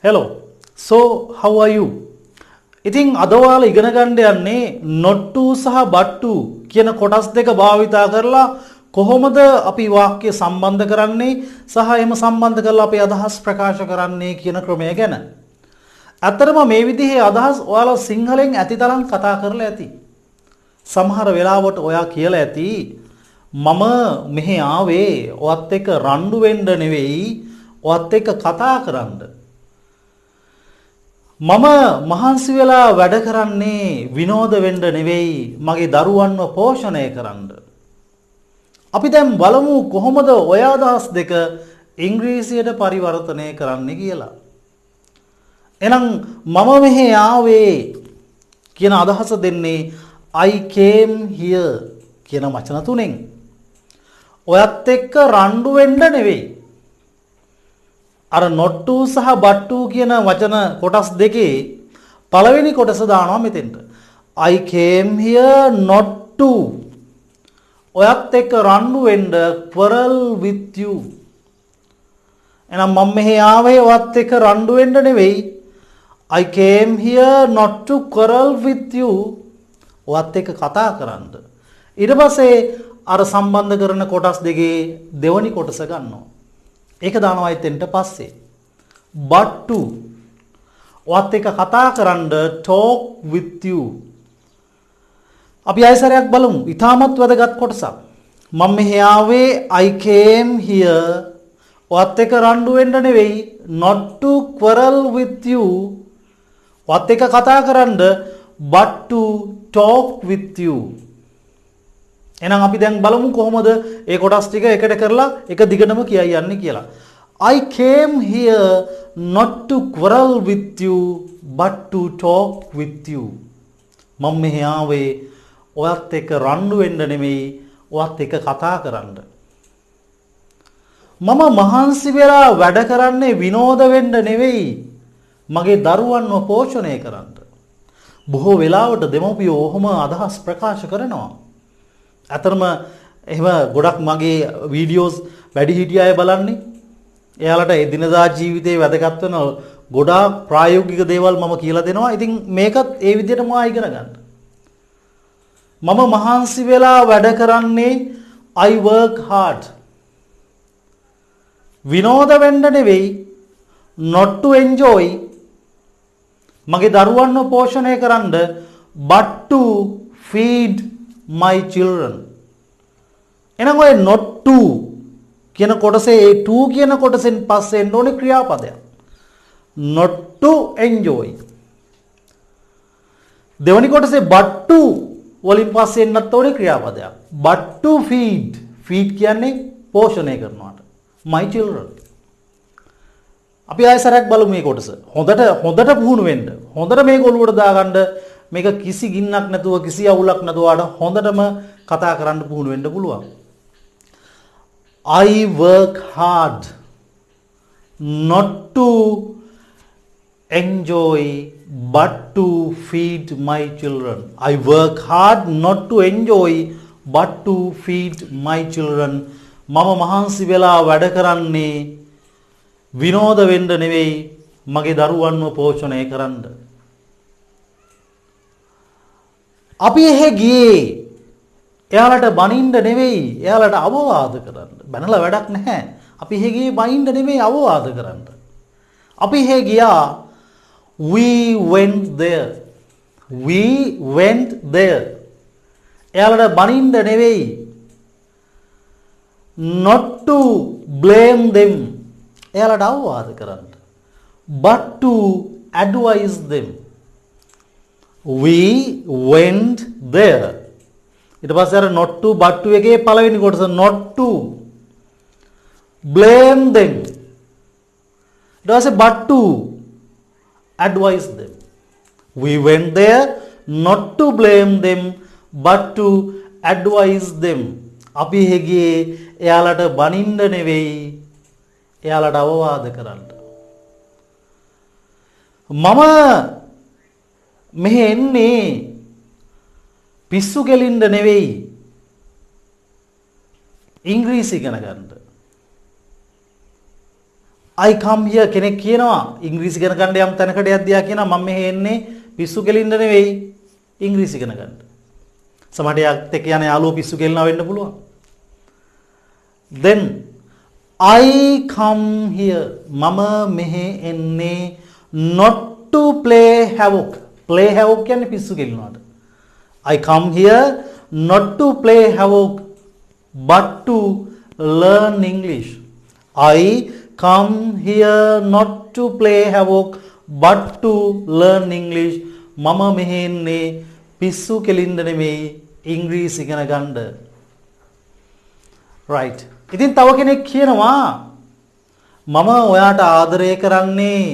Hello. So, how are you? ඉතින් අද ඔයාලා ඉගෙන ගන්න යන්නේ not to සහ but to කියන කොටස් දෙක භාවිතා කරලා කොහොමද අපි වාක්‍ය සම්බන්ධ කරන්නේ සහ එහෙම සම්බන්ධ කරලා අපි අදහස් ප්‍රකාශ කරන්නේ කියන ක්‍රමය ගැන. අතරම මේ විදිහේ අදහස් ඔයාලා සිංහලෙන් ඇතිතරම් කතා කරලා ඇති. සමහර වෙලාවට ඔයා කියලා ඇති මම මෙහි ආවේ ඔයත් එක්ක රණ්ඩු වෙන්න නෙවෙයි ඔයත් එක්ක කතා කරන්න. මම මහන්සි වෙලා වැඩ කරන්නේ විනෝද වෙන්න නෙවෙයි මගේ දරුවන්ව පෝෂණය කරන්න. අපි දැන් බලමු කොහොමද ඔය අදහස් දෙක ඉංග්‍රීසියට පරිවර්තනය කරන්නේ කියලා. එහෙනම් මම මෙහි ආවේ කියන අදහස දෙන්නේ I came here කියන වචන තුනෙන්. ඔයත් එක්ක රණ්ඩු වෙන්න නෙවෙයි. අර not to සහ but to කියන වචන කොටස් දෙකේ පළවෙනි කොටස දානවා මෙතෙන්ට. I came here not to. ඔයත් එක්ක රණ්ඩු වෙන්න quarrel with you. එහෙනම් මම මෙහි ආවේ ඔයත් එක්ක රණ්ඩු වෙන්න නෙවෙයි. I came here not to quarrel with you. ඔයත් එක්ක කතා කරන්න. ඊට පස්සේ අර සම්බන්ධ කරන කොටස් දෙකේ දෙවනි කොටස ගන්නවා. ඒක දානවා එතෙන්ට පස්සේ. but to ඔයත් එක්ක කතා කරන්න talk with you. අපි ආයෙසරයක් බලමු. ඊටමත් වැදගත් කොටසක්. මම මෙහි ආවේ I came here ඔයත් එක්ක රණ්ඩු වෙන්න නෙවෙයි not to quarrel with you. ඔයත් එක්ක කතා කරන්න but to talk with you. එහෙනම් අපි දැන් බලමු කොහොමද ඒ කොටස් ටික එකට කරලා එක දිගටම කියයි යන්නේ කියලා. I came here not to quarrel with you but to talk with you. මම මෙහි ආවේ ඔයත් එක්ක රණ්ඩු වෙන්න නෙමෙයි ඔයත් එක්ක කතා කරන්න. මම මහන්සි වෙලා වැඩ කරන්නේ විනෝද වෙන්න නෙවෙයි මගේ දරුවන්ව පෝෂණය කරන්න. බොහෝ වෙලාවට දෙමව්පියෝ ඔහොම අදහස් ප්‍රකාශ කරනවා. අතරම එහෙම ගොඩක් මගේ වීඩියෝස් වැඩි හිටිය අය බලන්නේ. එයාලට එදිනදා ජීවිතේ වැදගත් වෙන ගොඩාක් ප්‍රායෝගික දේවල් මම කියලා දෙනවා. ඉතින් මේකත් ඒ විදිහටම ඉගෙන ගන්න. මම මහන්සි වෙලා වැඩ කරන්නේ I work hard. විනෝද වෙන්න නෙවෙයි not to enjoy මගේ දරුවන්ව පෝෂණය කරන්න but to feed my children. එහෙනම් ඔය not to කියන කොටසේ ඒ to කියන කොටසෙන් පස්සේ එන්න ඕනේ ක්‍රියාපදයක්. not to enjoy. දෙවනි කොටසේ but to වලින් පස්සේ එන්නත් ඕනේ ක්‍රියාපදයක්. but to feed. feed කියන්නේ පෝෂණය කරනවාට. my children. අපි ආයෙසරක් බලමු මේ කොටස. හොඳට පුහුණු වෙන්න. හොඳට මේක ඔලුවට දාගන්න. මේක කිසි ගින්නක් නැතුව කිසි අවුලක් නැතුව හොඳටම කතා කරන්න පුහුණු වෙන්න පුළුවන්. I work hard not to enjoy but to feed my children. I work hard not to enjoy but to feed my children. මම මහන්සි වෙලා වැඩ කරන්නේ විනෝද වෙන්න නෙවෙයි මගේ දරුවන්ව පෝෂණය කරන්න. අපි එහෙ ගියේ එයාලට බනින්න නෙවෙයි එයාලට අවවාද කරන්න. බනලා වැඩක් නැහැ. අපි එහෙ ගියේ බනින්න නෙවෙයි අවවාද කරන්න. අපි එහෙ ගියා we went there. we went there. එයාලට බනින්න නෙවෙයි not to blame them. එයාලට අවවාද කරන්න. but to advise them. we went there. ඊට පස්සේ අර not to but to එකේ පළවෙනි කොටස not to blame them. ඊට පස්සේ but to advise them. we went there not to blame them but to advise them. අපි හෙගියේ එයාලට බනින්න නෙවෙයි එයාලට අවවාද කරන්න. මම මෙහෙ එන්නේ පිස්සු කෙලින්න නෙවෙයි ඉංග්‍රීසි ඉගෙන ගන්න. I come here කෙනෙක් කියනවා ඉංග්‍රීසි ඉගෙන ගන්න යම් තැනකට යද්දියා කියනවා මම මෙහෙ එන්නේ පිස්සු කෙලින්න නෙවෙයි ඉංග්‍රීසි ඉගෙන ගන්න. සමහරට යාත් එක්ක යන යාළුවෝ පිස්සු කෙලිනවා වෙන්න පුළුවන්. Then I come here මම මෙහෙ එන්නේ not to play havoc. Play havoc කියන්නේ පිස්සු කෙලිනවාට. I come here not to play havoc but to learn English. I come here not to play havoc but to learn English. මම මෙහෙ එන්නේ පිස්සු කෙලින්න නෙමෙයි ඉංග්‍රීසි ඉගෙන ගන්න. right. ඉතින් තව කෙනෙක් කියනවා මම ඔයාට ආදරය කරන්නේ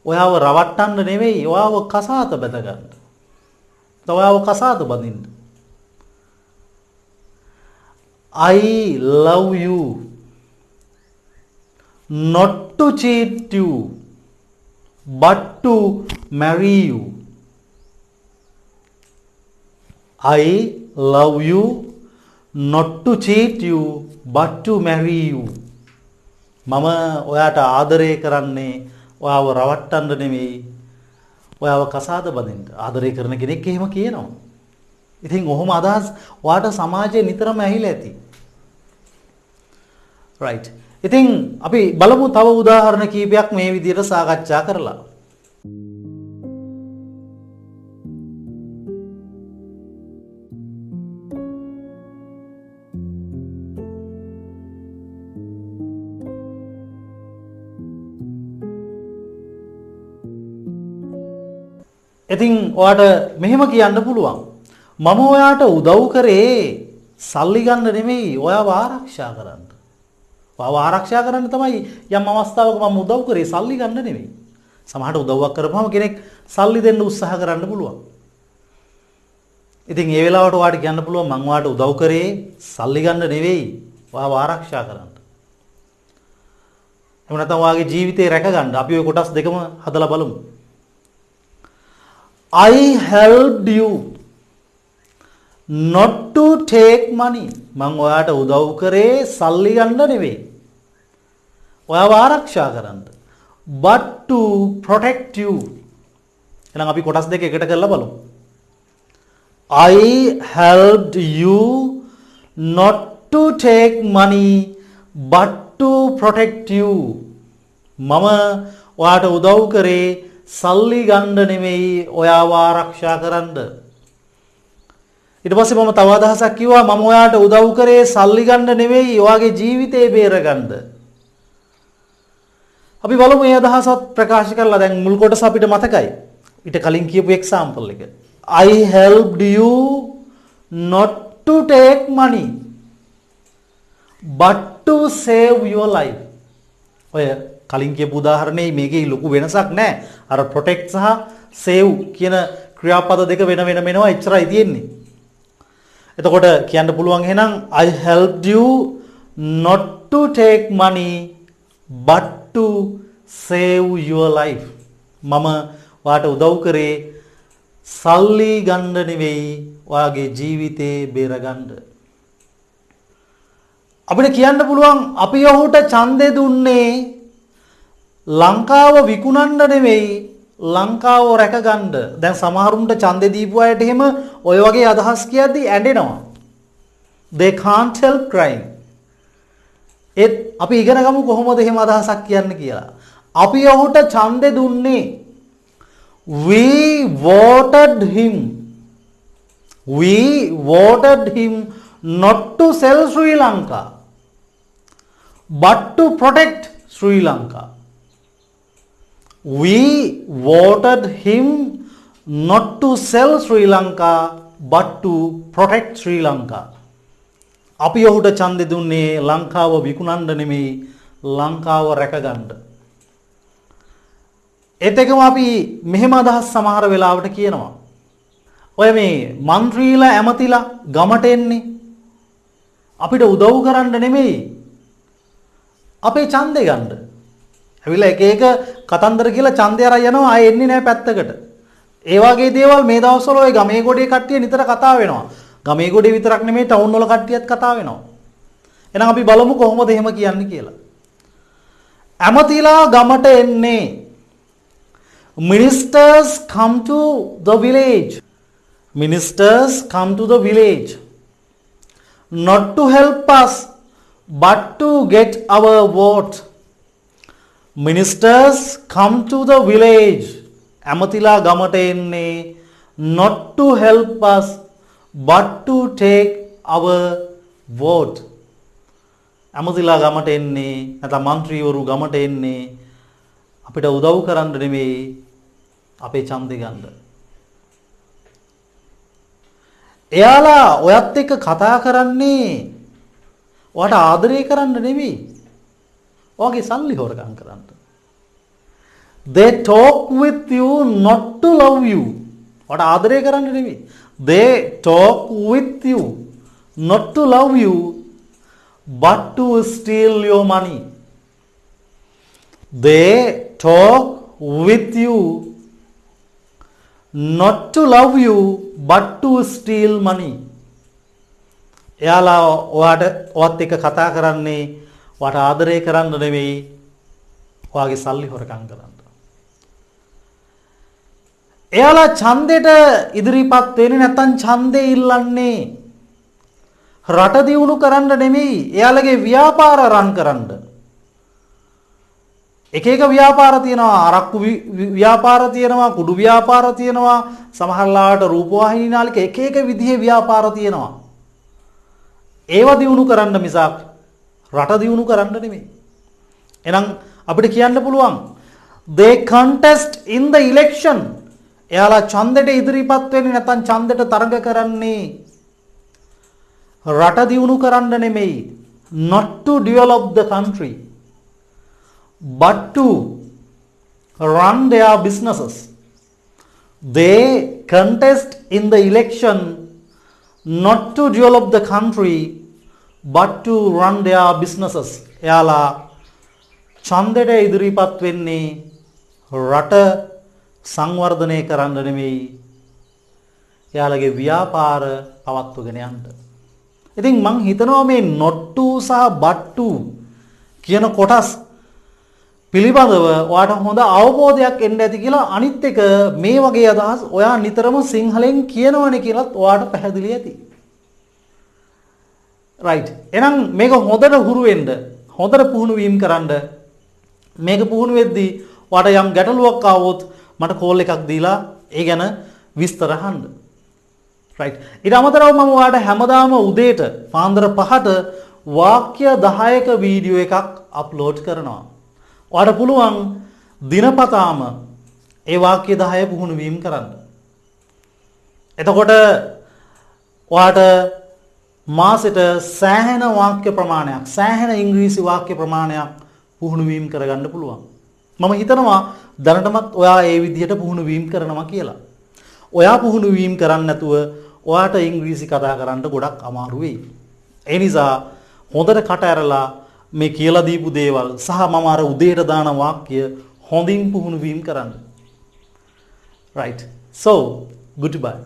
ඔයාව රවට්ටන්න නෙවෙයි ඔයාව කසාත බැඳ ගන්න. ඔයාව කසාත බඳින්න. I love you not to cheat you but to marry you. I love you not to cheat you but to marry you. මම ඔයාට ආදරය කරන්නේ ඔයාව රවට්ටන්න නෙමෙයි ඔයාව කසාද බඳින්න. ආදරය කරන කෙනෙක් එහෙම කියනවා. ඉතින් ඔහොම අදහස් ඔයාට සමාජයේ නිතරම ඇහිලා ඇති. right. ඉතින් අපි බලමු තව උදාහරණ කීපයක් මේ විදිහට සාකච්ඡා කරලා. ඉතින් ඔයාට මෙහෙම කියන්න පුළුවන්. මම ඔයාට උදව් කරේ සල්ලි ගන්න නෙමෙයි ඔයාව ආරක්ෂා කරන්න. ඔයාව ආරක්ෂා කරන්න තමයි යම් අවස්ථාවක මම උදව් කරේ සල්ලි ගන්න නෙමෙයි. සමහරට උදව්වක් කරපුවම කෙනෙක් සල්ලි දෙන්න උත්සාහ කරන්න පුළුවන්. ඉතින් ඒ වෙලාවට ඔයාට කියන්න පුළුවන් මම ඔයාට උදව් කරේ සල්ලි ගන්න නෙවෙයි ඔයාව ආරක්ෂා කරන්න. එහෙම නැත්නම් ඔයාගේ ජීවිතේ රැක ගන්න. අපි ওই කොටස් දෙකම හදලා බලමු. I helped you not to take money. මම ඔයාට උදව් කරේ සල්ලි ගන්න නෙවෙයි. ඔයාව ආරක්ෂා කරන්න. But to protect you. එහෙනම් අපි කොටස් දෙක එකට කරලා බලමු. I helped you not to take money but to protect you. මම ඔයාට උදව් කරේ සල්ලි ගන්න නෙමෙයි ඔයාව ආරක්ෂා කරන්න. ඊට පස්සේ මම තව අදහසක් කිව්වා මම ඔයාට උදව් කරේ සල්ලි ගන්න නෙමෙයි ඔයාගේ ජීවිතේ බේරගන්න. අපි බලමු මේ අදහසත් ප්‍රකාශ කරලා දැන් මුල් කොටස අපිට මතකයි. ඊට කලින් කියපු එක්සැම්පල් එක. I helped you not to take money but to save your life. ඔය කලින් කියපු උදාහරණේ මේකේ ලොකු වෙනසක් නැහැ. අර protect සහ save කියන ක්‍රියාපද දෙක වෙන වෙනම එච්චරයි තියෙන්නේ. එතකොට කියන්න පුළුවන් එහෙනම් I helped you not to take money but to save your life. මම ඔයාට උදව් කරේ සල්ලි ගන්න නෙවෙයි ඔයාගේ ජීවිතේ බේරගන්න. අපිට කියන්න පුළුවන් අපි ඔහුට ඡන්දෙ දුන්නේ ලංකාව විකුණන්න නෙවෙයි ලංකාව රැකගන්න. දැන් සමහරුන්ට ඡන්දෙ දීපු අයට එහෙම ඔය වගේ අදහස් කියද්දි ඇඬෙනවා. They can't help crying. ඒත් අපි ඉගෙන ගමු කොහොමද එහෙම අදහසක් කියන්න කියලා. අපි ඔහුට ඡන්දෙ දුන්නේ we voted him not to sell Sri Lanka but to protect Sri Lanka. We voted him not to sell Sri Lanka but to protect Sri Lanka. අපි ඔහුට ඡන්දෙ දුන්නේ ලංකාව විකුණන්න නෙමෙයි ලංකාව රැකගන්න. ඒත් එකම අපි මෙහෙම අදහස් සමහර වෙලාවට කියනවා. ඔය මේ മന്ത്രിලා ඇමතිලා ගමට එන්නේ අපිට උදව් කරන්න නෙමෙයි අපේ ඡන්දේ ගන්න. ඇවිල්ලා එක එක කතන්දර කියලා ඡන්දය අරන් යනවා ආයෙ එන්නේ නැහැ පැත්තකට. ඒ වගේ දේවල් මේ දවස්වල ඔය ගමේ ගොඩේ කට්ටිය නිතර කතා වෙනවා. ගමේ ගොඩේ විතරක් නෙමෙයි ටවුන් වල කට්ටියත් කතා වෙනවා. එහෙනම් අපි බලමු කොහොමද එහෙම කියන්නේ කියලා. ඇමතිලා ගමට එන්නේ. Ministers come to the village. Ministers come to the village. Not to help us, but to get our vote. Ministers come to the village. ඇමතිලා ගමට එන්නේ not to help us, but to take our vote. ඇමතිලා ගමට එන්නේ නැත්නම් മന്ത്രിවරු ගමට එන්නේ අපිට උදව් කරන්න නෙමෙයි අපේ ඡන්දය ගන්න. එයාලා ඔයත් එක්ක කතා කරන්නේ ඔයාට ආදරය කරන්න නෙමෙයි. ඔයාගේ සල්ලි හොරකම් කරන්න. They talk with you not to love you. ඔයාට ආදරය කරන්න නෙමෙයි. They talk with you not to love you, but to steal your money. They talk with you not to love you, but to steal money. එයාලා ඔයාත් එක්ක කතා කරන්නේ ඔයාට ආදරය කරන්න නෙවෙයි ඔයාගේ සල්ලි හොරකම් කරන්න. එයාලා ඡන්දෙට ඉදිරිපත් වෙන්නේ නැත්නම් ඡන්දේ ඉල්ලන්නේ රට දියුණු කරන්න නෙමෙයි එයාලගේ ව්‍යාපාර රන් කරන්න. එක එක ව්‍යාපාර තියෙනවා, අරක්කු ව්‍යාපාර තියෙනවා, කුඩු ව්‍යාපාර තියෙනවා, සමහරලාට රූපවාහිනී නාලික එක එක විදිහේ ව්‍යාපාර තියෙනවා. ඒවා දියුණු කරන්න මිසක් රට දියුණු කරන්න නෙමෙයි. එහෙනම් අපිට කියන්න පුළුවන් they contest in the election. එයාලා ඡන්දෙට ඉදිරිපත් වෙන්නේ නැත්නම් ඡන්දෙට තරඟ කරන්නේ රට දියුණු කරන්න නෙමෙයි. Not to develop the country, but to run their businesses. They contest in the election not to develop the country, but to run their businesses. එයාලා ඡන්දෙට ඉදිරිපත් වෙන්නේ රට සංවර්ධනය කරන්න නෙමෙයි එයාලගේ ව්‍යාපාර පවත්වගෙන යන්න. ඉතින් මං හිතනවා මේ not to සහ but to කියන කොටස් පිළිබඳව ඔයාට හොඳ අවබෝධයක් එන්න ඇති කියලා. අනිත් එක මේ වගේ අදහස් ඔයා නිතරම සිංහලෙන් කියනවනේ කියලාත් ඔයාට පැහැදිලි ඇති. රයිට්. එහෙනම් මේක හොඳට හුරු වෙන්න, හොඳට පුහුණු වීම කරන්න. මේක පුහුණු වෙද්දී ඔයාට යම් ගැටලුවක් ආවොත් මට කෝල් එකක් දීලා ඒ ගැන විස්තර අහන්න. රයිට්. ඊට අමතරව මම ඔයාට හැමදාම උදේට පාන්දර 5ට වාක්‍ය 10ක වීඩියෝ එකක් අප්ලෝඩ් කරනවා. ඔයාට පුළුවන් දිනපතාම ඒ වාක්‍ය 10 පුහුණු වීම කරන්න. එතකොට ඔයාට මාසෙට සෑහෙන වාක්‍ය ප්‍රමාණයක්, සෑහෙන ඉංග්‍රීසි වාක්‍ය ප්‍රමාණයක් පුහුණු වීම කරගන්න පුළුවන්. මම හිතනවා දැනටමත් ඔයා ඒ විදිහට පුහුණු වීම කරනවා කියලා. ඔයා පුහුණු වීම කරන්නේ නැතුව ඔයාට ඉංග්‍රීසි කතා කරන්න ගොඩක් අමාරු වෙයි. ඒ නිසා හොඳට කට ඇරලා මේ කියලා දීපු දේවල් සහ මම අර උදේට දාන වාක්‍ය හොඳින් පුහුණු වීම කරන්න. Right. So, goodbye.